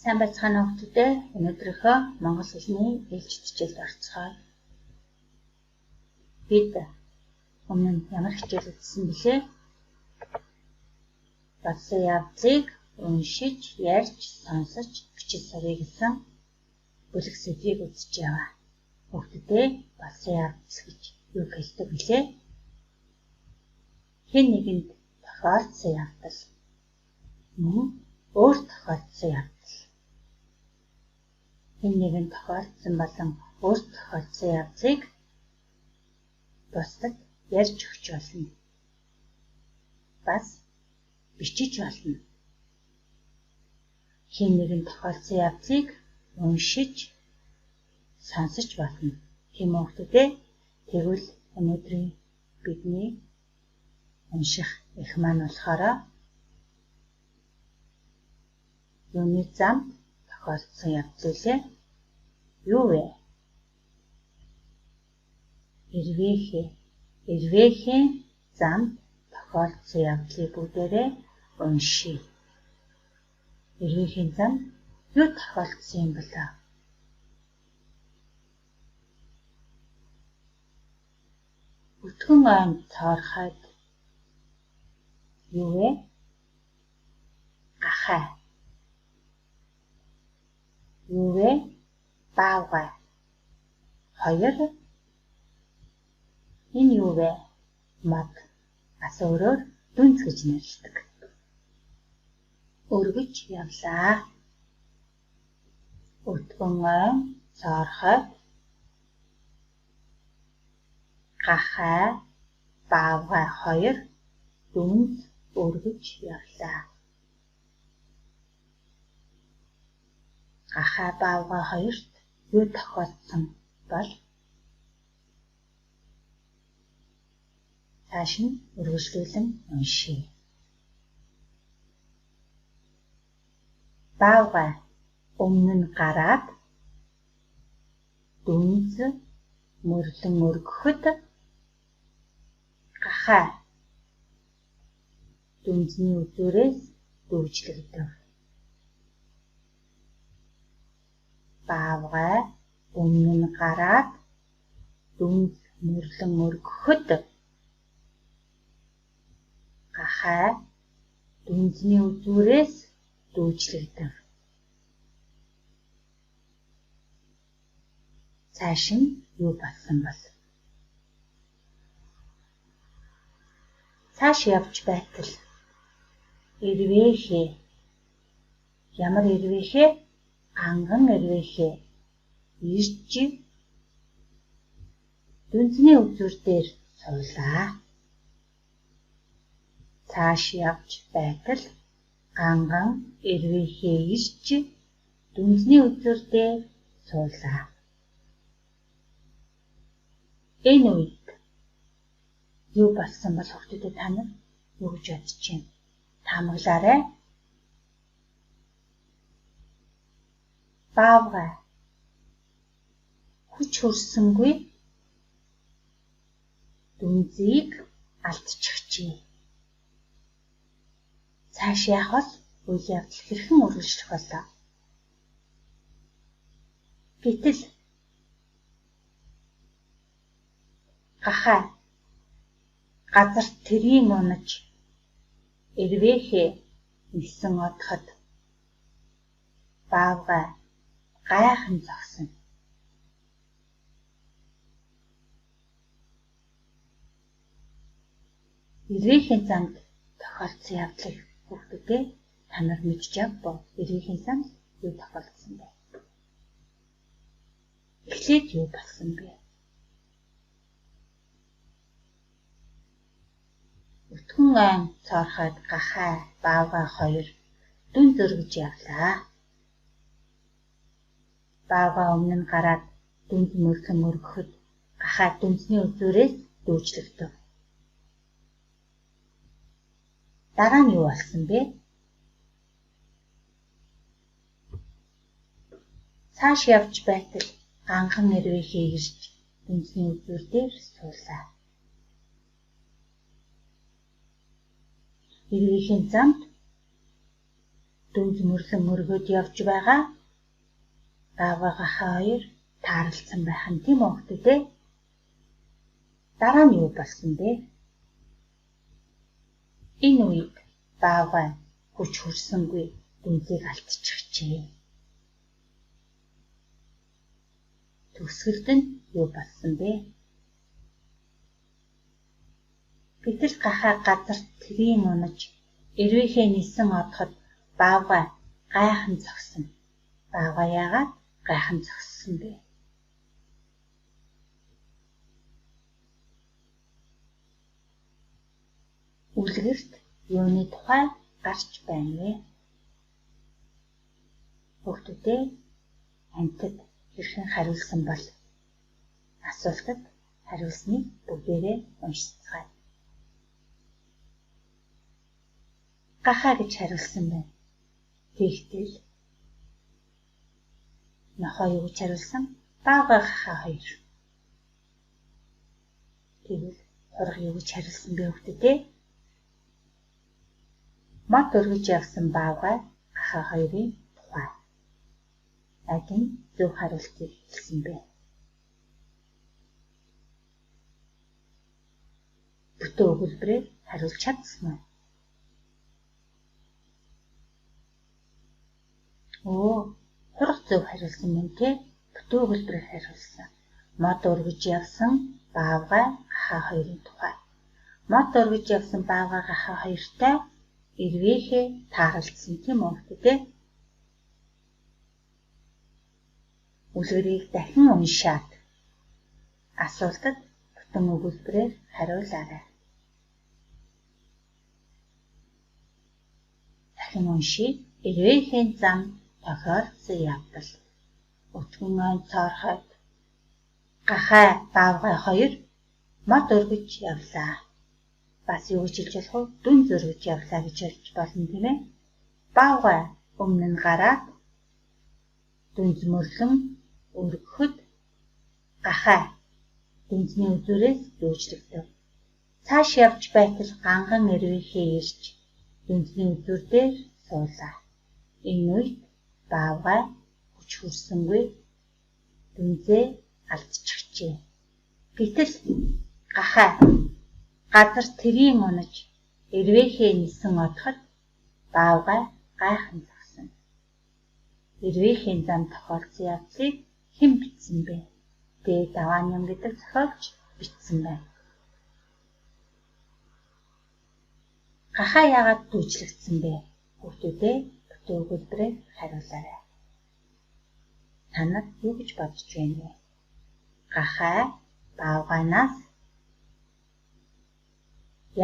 Сайн байцгаана уу хүүхдүүдээ. Өнөөдрийнхөө монгол хэлний ээлж хичээлд орцгоё. Бид өмнө нь ямар хичээл үзсэн бэлээ? Болсон явдлыг уншиж, ярьж, сонсож, бичиж сарыг гэсэн бүлэг сэдвийг үзэж яваа. Хүүхдүүдээ болсон явдал гэж юу хэлдэг бэлээ? Хэн нэгэнд тохиолдсон явдал мөн өөр тохиолдсон явдал. Хэн нэгэн тохиолдсон болон өөрт тохиолдсон явдлыг бусдад ярьж өгч болно. Бас бичиж болно. Хэн нэгэн тохиолдсон явдлыг уншиж, сонсож болно. Тийм үү хүүхдүүдээ? Тэгвэл өнөөдрийн бидний унших их маань болохоор юуны замд тохиолдсон явдал үлээ? Юу вэ? Эрвээхийн замд тохиолдсон явдлыг бүгдээрээ уншийе. Эрвээхийн замд юу тохиолдсон юм болоо? Өтгөн ойн цоорхойд юу вэ? Гахай. Юу вэ? Баавгай. Хоёр. Энэ юу вэ? Мод. Бас өөрөөр дүнц гэж нэрлэдэг. Өргөж явлаа. Өтгөн ойн цоорхойд гахай, баавгай хоёр дүнц өргөж явлаа. Гахай, баавгай хоёрт юу тохиолдсон бол цааш нь үргэлжлүүлэн уншийе. Баавгай өмнө нь гараад дүнц мөрлөн өргөхөд гахай дүнзний үзүүрээс дүүжлэгдэв. Баавгай өмнө нь гараад дүнз мөрлөн өргөхөд гахай дүнзний үзүүрээс дүүжлэгдэв. Цааш нь юу болсон бол? Цааш явж байтал эрвээхээ. Ямар эрвээхээ? Анган эрвээхээ. Ирж дүнзний үзүүр дээр суулаа. Цааш явж байтал анган эрвээхээ ирж дүнзний үзүүр дээр суулаа. Энэ үед юу болсон бол хүүхдүүдэд та нар юу гэж бодож байна? Таамаглаарай. Баавгай хүч хүрсэнгүй дүнзийг алдчихжээ. Цааш яах вэ? Үйл явдал хэрхэн үргэлжлэх болоо? Гэтэл гахай газарт тэрийн унаж эрвээхээ нисэн одоход баавгай гайхан зогсоно. Эрвээхийн замд тохиолдсон явдлыг хүүхдүүдээ та нар мэдж авбо. Эрвээхийн замд юу тохиолдсон бэ? Эхлээд юу болсон бэ? Өтгөн ойн цоорхойд гахай, баавгай хоёр дүнз өргөж явлаа. Баавгай өмнө нь гараад дүнз мөрлөн өргөхөд гахай дүнзний үзүүрээс дүүжлэгдэв. Дараа нь юу болсон бэ? Цааш явж байтал ганхан эрвээхээ ирж дүнзний үзүүр дээр суулаа. Эрвээхийн замд дүнз мөрлөн мөргөөд явж байгаа Баавгайхаа хоёр тааралцсан байх нь тийм үү хөлтөө? Дараа нь юу болсон бэ? Энэ үед Баавгай хүч хүрсэнгүй дүнзийг алдчихжээ. Төгсгөлд нь юу болсон бэ? Гэтэл гахаа газар тэрийн унаж эрвээхээ нисэн одоход Баавгай гайхан зогсон. Баавгай яагаад гайхан зогссон бэ? Үлгэрт юуны тухай гарч байна вэ? Хүүхдүүдээ амтд хэрхэн хариулсан бол асуултад хариулсныг бүгдээрээ уншицгаая. Гахаа гэж хариулсан байна. Тэгтэл нохоо юу гэж хариулсан? Баавгай гахаа хоёр. Тэгвэл хурга юу гэж хариулсан бэ хүүхдүүдээ? Мод өргөж явсан Баавгай гахаа хоёрын тухай. Агин зөв хариултыг хэлсэн бэ. Бүтэн өгүүлбэрээр хариулж чадсан уу? Хурга зөв хариулсан байна те. Бүтэн өгүүлбэрээр хариулсан. Мод өргөж явсан Баавгай гахаа хоёрын тухай. Мод өргөж явсан Баавгай гахаа хоёртай эрвээхээ тааралцсан тийм үү те. Үлгэрийг дахин уншаад асуултад бүтэн өгүүлбэрээр хариулаарай. Дахин уншия. Эрвээхийн зам тохиолдсон явдал. Өтгөн онцорхойд гахаа Баавгай хоёр мод өргөж явлаа. Бас юу гэж хэлж болох вэ? Дүнз өргөж явлаа гэж хэлж болно тийм ээ. Баавгай өмнө нь гараад дүнз мөрлөн өргөхөд гахаа дүнзний үзүүрээс дүүжлэгдэв. Цааш явж байтал ганган эрвээхээ ирж дүнзний үзүүр дээр суулаа. Энэ үед Баавгай хүч хүрсэнгүй дүнзээ алдчихжээ. Гэтэл гахаа газар тэрийн унаж эрвээхээ нисэн одоход Баавгай гайхан зогсон. Эрвээхийн зам тохиолдсон явдлыг хэн бичсэн бэ? Дээд Давааням гэдэг зохиолч бичсэн байна. Гахаа яагаад дүүжлэгдсэн бэ? Хүүхдүүдээ бүтэн өгүүлбэрээр хариулаарай. Танад юу гэж бодож байна вэ? Гахаа Баавгайнаас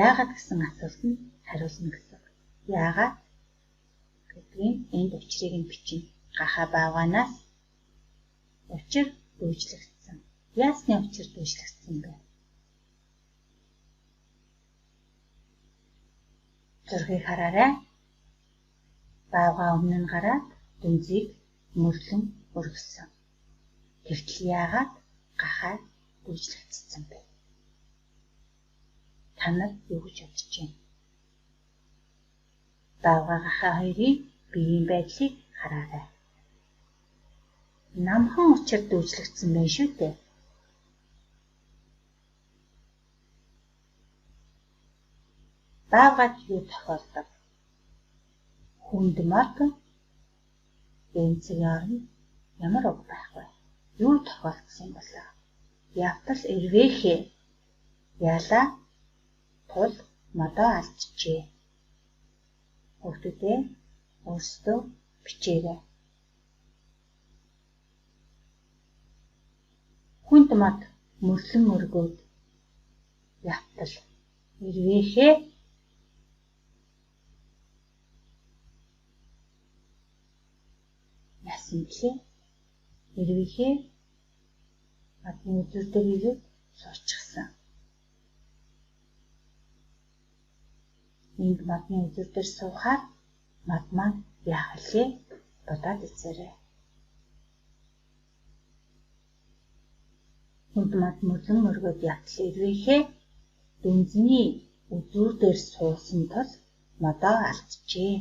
яагаад гэсэн асуултанд хариулна гэсэн. Яагаад гэдгийг энд учрыг нь бичнэ. Гахаа Баавгайнаас учир дүүжлэгдсэн. Яасны учир дүүжлэгдсэн бэ? Зургийг хараарай. Баавгай өмнө нь гараад дүнзийг мөрлөн өргөсөн. Тэгтэл яагаад гахаа дүүжлэгдсэн бэ? Танад юу гэж бодож байна? Баавгай гахаа хоёрын биеийн байдлыг хараарай. Намхан учир дүүжлэгдсэн байна шүү дээ. Баавгайд юу тохиолдов? Хүнд мод бенцгийн орнд ямар уг байх вэ? Юу тохиолдсон болоо? Явтал эрвээхээ яалаа тул модоо алдчихжээ. Хүүхдүүдээ өөрсдөө бичээрэй. Хүнд мод мөрлөн өргөөд явтал эрвээхээ яасан гэлээ? Эрвээхээ модны үзүүр дээр ирээд суучихсан. Энд модны үзүүр дээр суухаар мод маань яах вэ? Бодоод үзээрэй. Хүнд мод мөрлөн өргөөд явтал эрвээхээ дүнзний үзүүр дээр суусан тул модоо алдчихжээ.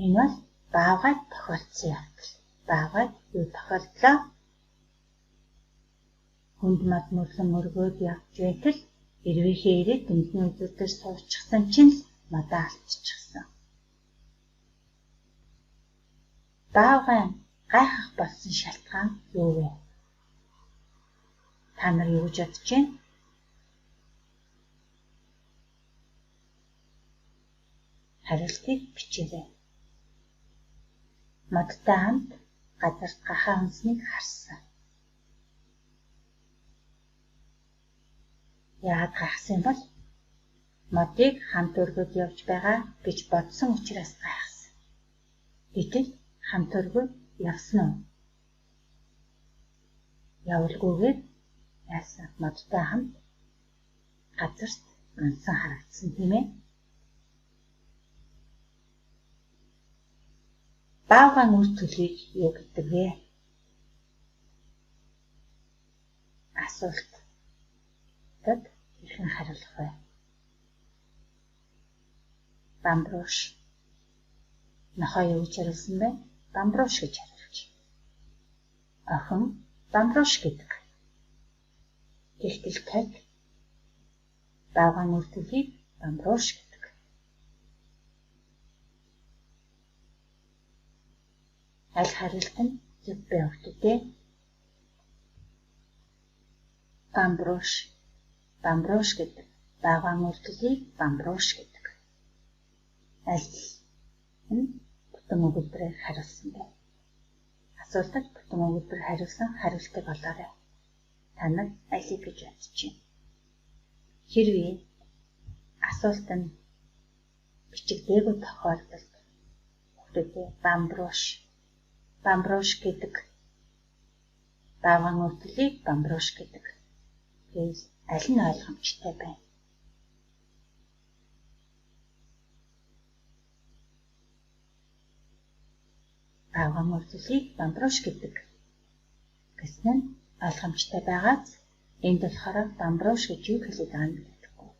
Энэ бол баавгайд тохиолдсон явдал. Баавгайд юу тохиолдлоо? Хүнд мод мөрлөн өргөөд явж байтал эрвээхээ ирээд дэмдний үзүүрээр суучихсан чинь л модоо алдчихсан. Баавгайн гайхах болсон шалтгаан юу вэ? Та нар юу гэж бодож байна? Хариултыг бичээрэй. Модтой хамт газарт гахаа унсныг харсан. Яагаад гайхсан бол модыг хамт өргөд явж байгаа гэж бодсон учраас гайхсан. Гэтэл хамт өргөд явсан уу? Явуулгүйгээр яасан модтой хамт газарт унсан харагдсан тийм ээ. Баавгайн үр төлөвийг юу гэдэг вэ? Асуултад хэрхэн хариулах вэ? Бамбрууш. Нохой юу гэж хариулсан бэ? Бамбрууш гэж хариулж. Охин бамбрууш гэдэг. Тэгтэл таг баавгайн үр төлөвийг бамбрууш гэдэг. Аль хариулт нь зөв бэ өгдөө? Бамбрууш. Бамбрууш гэдэг. Баавгайн үр төлөвийг бамбрууш гэдэг. Аль нь бүтэн өгүүлбэрээр хариулсан бэ? Асуултад бүтэн өгүүлбэр хариулсан хариултыг олоорой. Та нар алийг гэж бодож байна? Хэрвээ асуулт нь бичигдээгүй тохиолдолд өгдөө бамбрууш гэдэг. Баавгайн үр төлөвийг бамбрууш гэдэг. Тэгээс аль нь ойлгомжтой байна? Баавгайн үр төлөвийг бамбрууш гэдэг гэсэн нь ойлгомжтой байгааз энд болохоор бамбрууш гэж юу хэлээд байгаа нь мэддэггүй.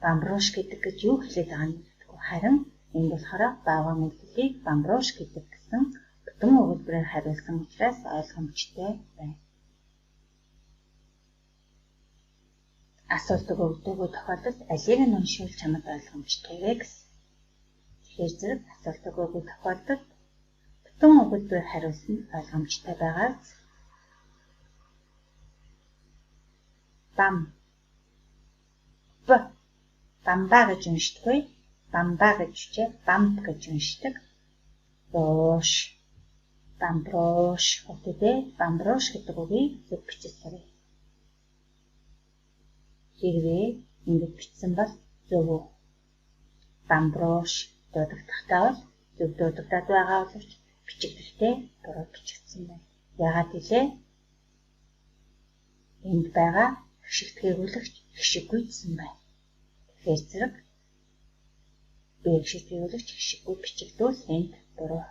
Бамбрууш гэдэг гэж юу хэлээд байгаа нь мэддэггүй. Харин энд болохоор баавгайн үр төлөвийг бамбрууш гэдэг гэсэн бүтэн өгүүлбэрээр хариулсан учраас ойлгомжтой байна. Асуулт өгдөггүй тохиолдолд алийг нь уншвал чамд ойлгомжтой вэ гэсэн. Тэгэхээр зэрэг асуулт өгөөгүй тохиолдолд бүтэн өгүүлбэрээр хариулсан ойлгомжтой байгааз бамбаа гэж уншдаггүй. Бамбаа гэж үчээ бамб гэж уншдаг. Бамбрууш гэдэг бамбрууш гэдэг үгийг зөв бичсэн. Хэрвээ ингэж бичсэн бол зөв үү? Бамбрууш дуудагдахтаа бол зөв дуудагдаад байгаа боловч бичигдэлтэй буруу бичигдсэн байна. Яагаад гэлээ? Энд байгаа гიშгтгийгүүлэгч гიშггүйдсэн байна. Тэгэхээр зэрэг гიშгтгийгүүлэгч гიშггүй бичигдвэл энд буруу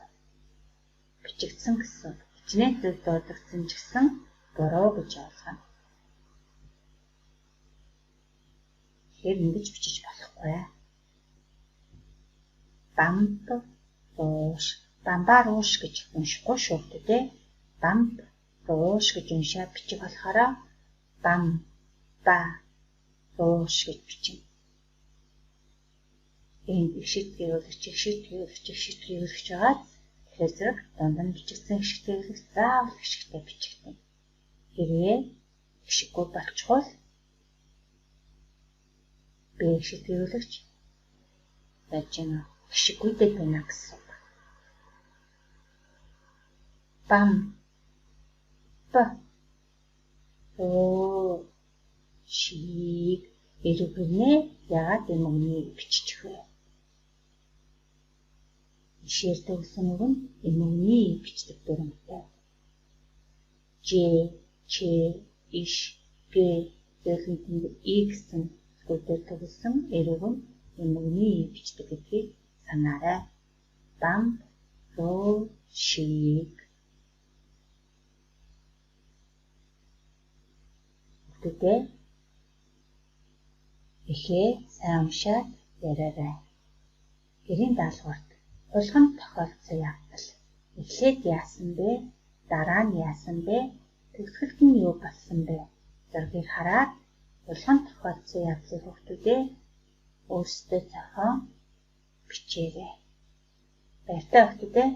бичигдсэн гэсэн. Хичнээн зөв дуудагдсан ч гэсэн буруу гэж ойлгоно. Тэгэхээр ингэж бичиж болохгүй. Бамбарууш гэж уншихгүй шүү дээ. Бамбрууш гэж уншаад бичих болохоор бамбарууш гэж бичнэ. Энд гიშгтгийгүүлэгч байгаа. Тэгэхээр зэрэг дунд нь бичигдсэн гიშгтгийгүүлэгч заавал гიშгтэй бичигдэнэ. Хэрвээ гიშггүй болчихвол гიშгтгийгүүлэгч гიშггүйтэй байна гэсэн. Шийг эргэнэ яагаад юм өгний биччих вэ? Ишээр төгсөн үг нь эмгний бичдэг дүрмтэй. Ж, ч, иш, г гэсэн гэсэн үгээр төгсөн эрүүг нь эмгний бичдэг гэдгийг санаарай. Бамбруушийг гэдэг ихээ сайн уншаад яриарай. Гэрийн даалгаварт Улганд тохиолдсон явдал. Эхлээд яасан бэ? Дараа нь яасан бэ? Төгсгөлд нь юу болсон бэ? Зургийг хараад улганд тохиолдсон явдлыг хүүхдүүдээ өөрсдөө зохион бичээрэй. Баяртай хүүхдүүдээ.